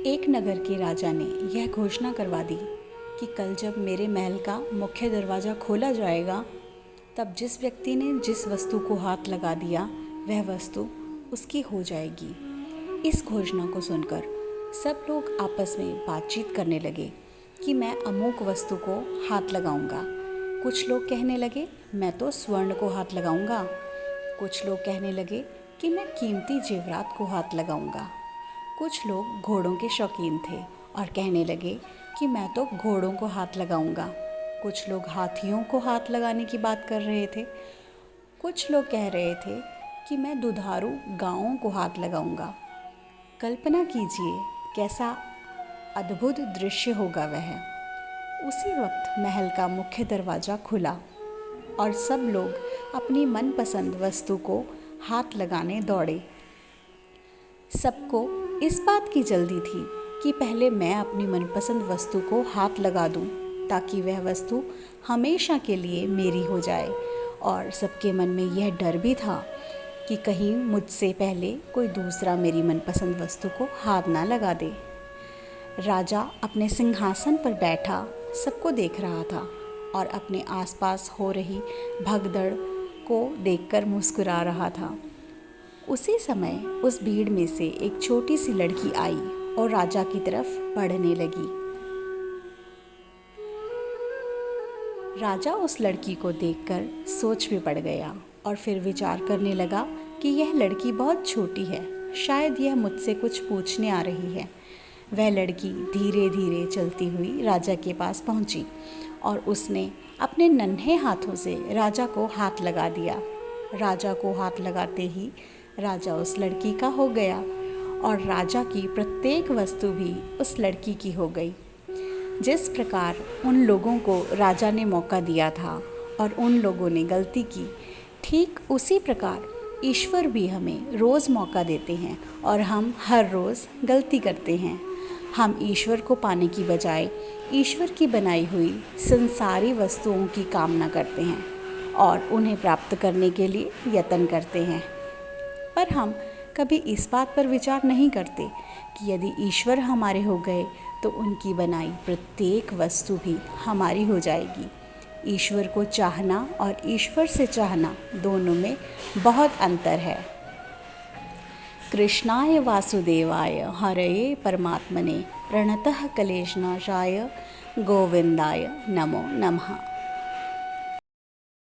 एक नगर के राजा ने यह घोषणा करवा दी कि कल जब मेरे महल का मुख्य दरवाज़ा खोला जाएगा, तब जिस व्यक्ति ने जिस वस्तु को हाथ लगा दिया वह वस्तु उसकी हो जाएगी। इस घोषणा को सुनकर सब लोग आपस में बातचीत करने लगे कि मैं अमुक वस्तु को हाथ लगाऊंगा। कुछ लोग कहने लगे मैं तो स्वर्ण को हाथ लगाऊंगा। कुछ लोग कहने लगे कि मैं कीमती जेवरात को हाथ लगाऊंगा। कुछ लोग घोड़ों के शौकीन थे और कहने लगे कि मैं तो घोड़ों को हाथ लगाऊंगा। कुछ लोग हाथियों को हाथ लगाने की बात कर रहे थे। कुछ लोग कह रहे थे कि मैं दुधारू गायों को हाथ लगाऊंगा। कल्पना कीजिए कैसा अद्भुत दृश्य होगा वह। उसी वक्त महल का मुख्य दरवाज़ा खुला और सब लोग अपनी मनपसंद वस्तु को हाथ लगाने दौड़े। सबको इस बात की जल्दी थी कि पहले मैं अपनी मनपसंद वस्तु को हाथ लगा दूं, ताकि वह वस्तु हमेशा के लिए मेरी हो जाए। और सबके मन में यह डर भी था कि कहीं मुझसे पहले कोई दूसरा मेरी मनपसंद वस्तु को हाथ ना लगा दे। राजा अपने सिंहासन पर बैठा सबको देख रहा था और अपने आसपास हो रही भगदड़ को देखकर मुस्कुरा रहा था। उसी समय उस भीड़ में से एक छोटी सी लड़की आई और राजा की तरफ बढ़ने लगी। राजा उस लड़की को देखकर सोच में पड़ गया और फिर विचार करने लगा कि यह लड़की बहुत छोटी है, शायद यह मुझसे कुछ पूछने आ रही है। वह लड़की धीरे धीरे चलती हुई राजा के पास पहुंची और उसने अपने नन्हे हाथों से राजा को हाथ लगा दिया। राजा को हाथ लगाते ही राजा उस लड़की का हो गया और राजा की प्रत्येक वस्तु भी उस लड़की की हो गई। जिस प्रकार उन लोगों को राजा ने मौका दिया था और उन लोगों ने गलती की, ठीक उसी प्रकार ईश्वर भी हमें रोज़ मौका देते हैं और हम हर रोज़ गलती करते हैं। हम ईश्वर को पाने की बजाय ईश्वर की बनाई हुई संसारी वस्तुओं की कामना करते हैं और उन्हें प्राप्त करने के लिए यत्न करते हैं। पर हम कभी इस बात पर विचार नहीं करते कि यदि ईश्वर हमारे हो गए तो उनकी बनाई प्रत्येक वस्तु भी हमारी हो जाएगी। ईश्वर को चाहना और ईश्वर से चाहना दोनों में बहुत अंतर है। कृष्णाय वासुदेवाय हरये परमात्मने प्रणतः क्लेशनाशाय गोविंदाय नमो नमः।